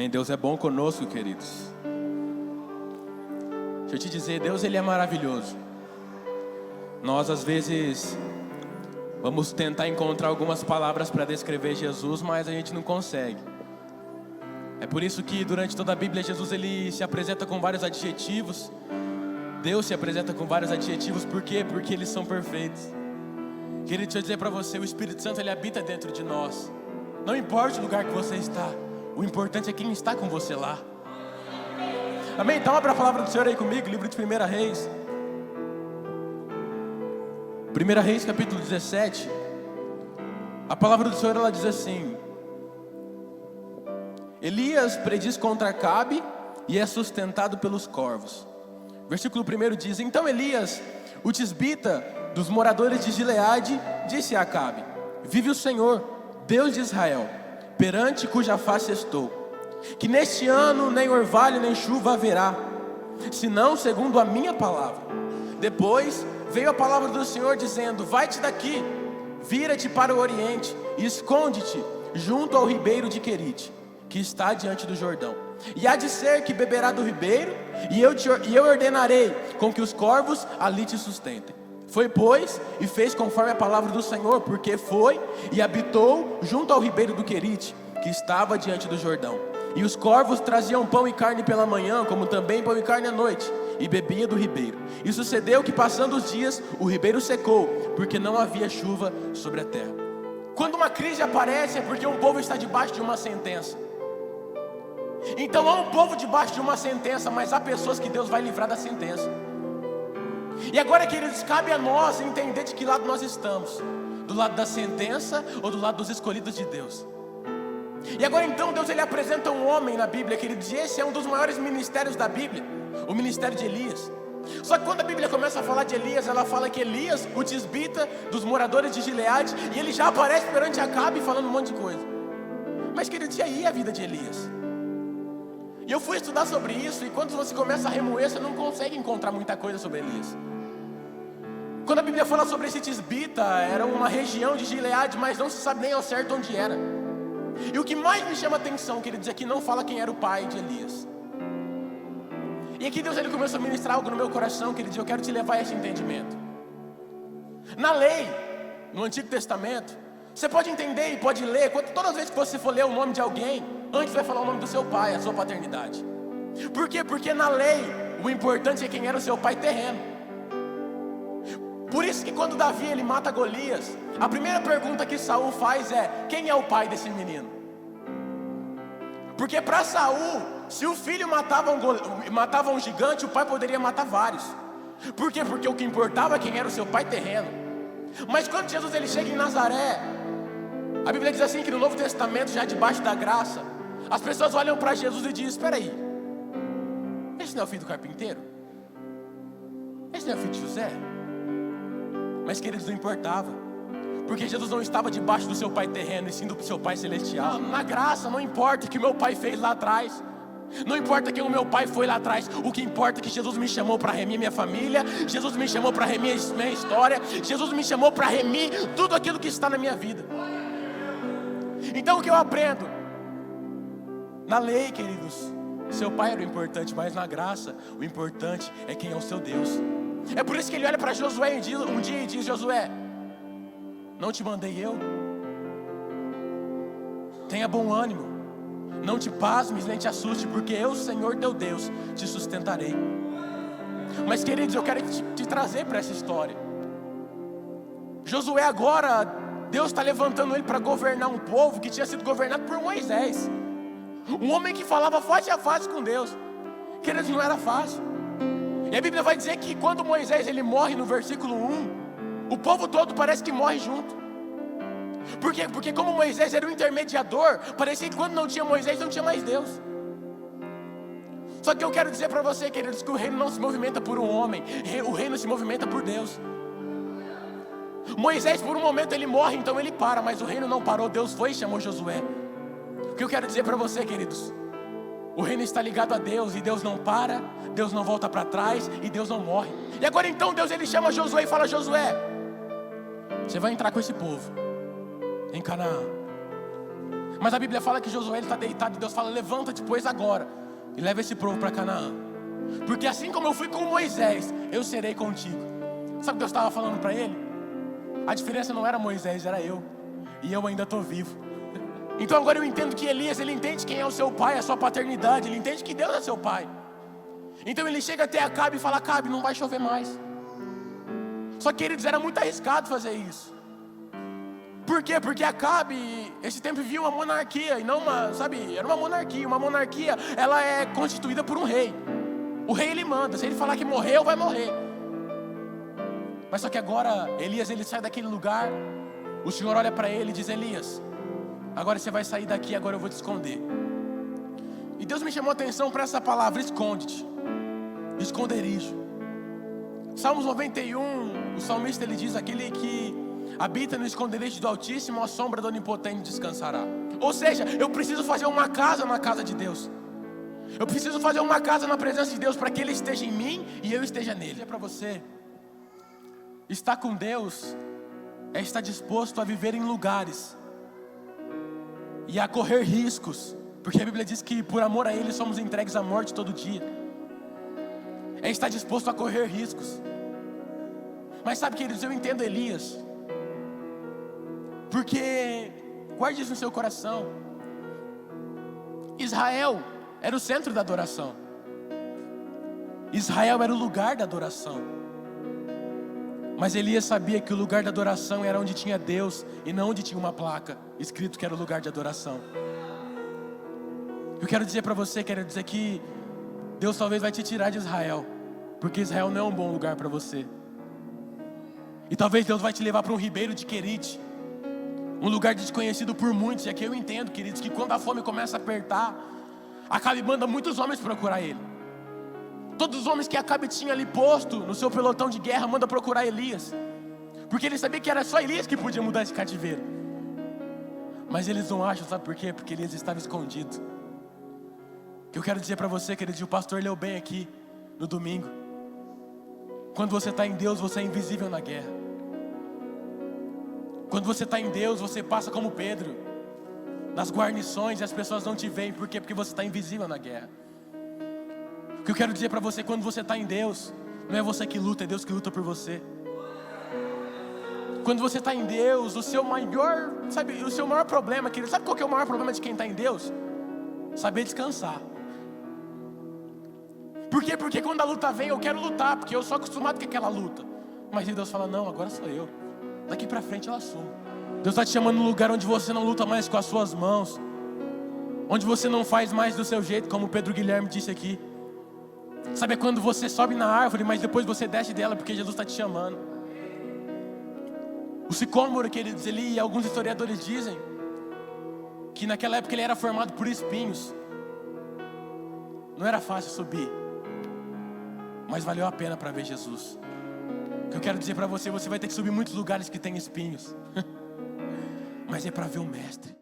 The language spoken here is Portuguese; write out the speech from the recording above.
Deus é bom conosco, queridos. Deixa eu te dizer, Deus ele é maravilhoso. Nós às vezes vamos tentar encontrar algumas palavras para descrever Jesus, mas a gente não consegue. É por isso que durante toda a Bíblia Jesus ele se apresenta com vários adjetivos. Deus se apresenta com vários adjetivos. Por quê? Porque eles são perfeitos. Queria te dizer para você, o Espírito Santo ele habita dentro de nós. Não importa o lugar que você está, o importante é quem está com você lá. Amém? Então abra a palavra do Senhor aí comigo, livro de 1 Reis. 1 Reis capítulo 17. A palavra do Senhor ela diz assim: Elias prediz contra Acabe e é sustentado pelos corvos. Versículo 1 diz: Então Elias, o tisbita dos moradores de Gileade, disse a Acabe: Vive o Senhor, Deus de Israel, perante cuja face estou, que neste ano nem orvalho nem chuva haverá, senão segundo a minha palavra. Depois veio a palavra do Senhor dizendo: Vai-te daqui, vira-te para o oriente e esconde-te junto ao ribeiro de Querite, que está diante do Jordão. E há de ser que beberá do ribeiro, e eu ordenarei com que os corvos ali te sustentem. Foi, pois, e fez conforme a palavra do Senhor, porque foi e habitou junto ao ribeiro do Querite, que estava diante do Jordão. E os corvos traziam pão e carne pela manhã, como também pão e carne à noite, e bebia do ribeiro. E sucedeu que, passando os dias, o ribeiro secou, porque não havia chuva sobre a terra. Quando uma crise aparece é porque um povo está debaixo de uma sentença. Então há um povo debaixo de uma sentença, mas há pessoas que Deus vai livrar da sentença. E agora, queridos, cabe a nós entender de que lado nós estamos: do lado da sentença ou do lado dos escolhidos de Deus. E agora então Deus ele apresenta um homem na Bíblia, queridos, e esse é um dos maiores ministérios da Bíblia, o ministério de Elias. Só que quando a Bíblia começa a falar de Elias, ela fala que Elias, o tisbita dos moradores de Gileade, e ele já aparece perante Acabe falando um monte de coisa. Mas, queridos, e aí a vida de Elias? E eu fui estudar sobre isso, e quando você começa a remoer, você não consegue encontrar muita coisa sobre Elias. Quando a Bíblia fala sobre esse tisbita, era uma região de Gileade, mas não se sabe nem ao certo onde era. E o que mais me chama a atenção, queridos, é que não fala quem era o pai de Elias. E aqui Deus ele começou a ministrar algo no meu coração, queridos, eu quero te levar a esse entendimento. Na lei, no Antigo Testamento, você pode entender e pode ler, todas as vezes que você for ler o nome de alguém, antes vai falar o nome do seu pai, a sua paternidade. Por quê? Porque na lei, o importante é quem era o seu pai terreno. Por isso que quando Davi ele mata Golias, a primeira pergunta que Saul faz é: quem é o pai desse menino? Porque para Saul, se o filho matava um gigante, o pai poderia matar vários. Por quê? Porque o que importava é quem era o seu pai terreno. Mas quando Jesus ele chega em Nazaré, a Bíblia diz assim que no Novo Testamento, já debaixo da graça, as pessoas olham para Jesus e dizem: espera aí, esse não é o filho do carpinteiro? Esse não é o filho de José? Mas, queridos, não importava, porque Jesus não estava debaixo do seu pai terreno, e sim do seu pai celestial. Na graça, não importa o que o meu pai fez lá atrás, não importa quem o meu pai foi lá atrás, o que importa é que Jesus me chamou para remir minha família, Jesus me chamou para remir minha história, Jesus me chamou para remir tudo aquilo que está na minha vida. Então o que eu aprendo? Na lei, queridos, seu pai era o importante, mas na graça, o importante é quem é o seu Deus. É por isso que ele olha para Josué um dia e diz: Josué, não te mandei eu? Tenha bom ânimo, não te pasmes nem te assuste, porque eu, Senhor teu Deus, te sustentarei. Mas, queridos, eu quero te trazer para essa história. Josué agora, Deus está levantando ele para governar um povo que tinha sido governado por Moisés, um homem que falava face a face com Deus. Queridos, não era fácil. E a Bíblia vai dizer que quando Moisés ele morre no versículo 1, o povo todo parece que morre junto. Por quê? Porque como Moisés era o intermediador, parecia que quando não tinha Moisés não tinha mais Deus. Só que eu quero dizer para você, queridos, que o reino não se movimenta por um homem, o reino se movimenta por Deus. Moisés por um momento ele morre, então ele para, mas o reino não parou. Deus foi e chamou Josué. O que eu quero dizer para você, queridos, o reino está ligado a Deus, e Deus não para, Deus não volta para trás, e Deus não morre. E agora então Deus ele chama Josué e fala: Josué, você vai entrar com esse povo em Canaã. Mas a Bíblia fala que Josué está deitado e Deus fala: levanta-te, pois, agora e leva esse povo para Canaã, porque assim como eu fui com Moisés, eu serei contigo. Sabe o que Deus estava falando para ele? A diferença não era Moisés, era eu. E eu ainda estou vivo. Então agora eu entendo que Elias, ele entende quem é o seu pai, a sua paternidade. Ele entende que Deus é seu pai. Então ele chega até Acabe e fala: Acabe, não vai chover mais. Só que, queridos, era muito arriscado fazer isso. Por quê? Porque Acabe, esse tempo, vivia uma monarquia. E não uma, sabe, era uma monarquia. Uma monarquia, ela é constituída por um rei. O rei, ele manda. Se ele falar que morreu, vai morrer. Mas só que agora, Elias, ele sai daquele lugar. O Senhor olha para ele e diz: Elias, agora você vai sair daqui, agora eu vou te esconder. E Deus me chamou a atenção para essa palavra: esconde-te, esconderijo. Salmos 91, o salmista, ele diz: aquele que habita no esconderijo do Altíssimo, a sombra do Onipotente descansará. Ou seja, eu preciso fazer uma casa na casa de Deus. Eu preciso fazer uma casa na presença de Deus, para que Ele esteja em mim e eu esteja nele. É para você, estar com Deus é estar disposto a viver em lugares e a correr riscos, porque a Bíblia diz que por amor a Ele somos entregues à morte todo dia. É estar disposto a correr riscos. Mas sabe, queridos, eu entendo Elias, porque, guarde isso no seu coração, Israel era o centro da adoração. Israel era o lugar da adoração. Mas Elias sabia que o lugar da adoração era onde tinha Deus, e não onde tinha uma placa escrito que era o lugar de adoração. Eu quero dizer para você, quero dizer que Deus talvez vai te tirar de Israel, porque Israel não é um bom lugar para você. E talvez Deus vai te levar para um ribeiro de Querite, um lugar desconhecido por muitos. E aqui eu entendo, queridos, que quando a fome começa a apertar, Acabe manda muitos homens procurar ele. Todos os homens que Acabe tinha ali posto no seu pelotão de guerra, manda procurar Elias, porque ele sabia que era só Elias que podia mudar esse cativeiro. Mas eles não acham, sabe por quê? Porque Elias estava escondido. O que eu quero dizer para você, querido, e o pastor leu bem aqui no domingo: quando você está em Deus, você é invisível na guerra. Quando você está em Deus, você passa como Pedro nas guarnições e as pessoas não te veem. Por quê? Porque você está invisível na guerra. O que eu quero dizer para você: quando você está em Deus, não é você que luta, é Deus que luta por você. Quando você está em Deus, o seu maior problema, querido, sabe qual que é o maior problema de quem está em Deus? Saber descansar. Por quê? Porque quando a luta vem, eu quero lutar, porque eu sou acostumado com aquela luta. Mas Deus fala: não, agora sou eu. Daqui para frente eu assumo. Deus está te chamando num lugar onde você não luta mais com as suas mãos, onde você não faz mais do seu jeito, como o Pedro Guilherme disse aqui. Sabe, é quando você sobe na árvore, mas depois você desce dela, porque Jesus está te chamando. O sicômoro, queridos, e alguns historiadores dizem que naquela época ele era formado por espinhos. Não era fácil subir, mas valeu a pena para ver Jesus. O que eu quero dizer para você: você vai ter que subir muitos lugares que tem espinhos, mas é para ver o Mestre.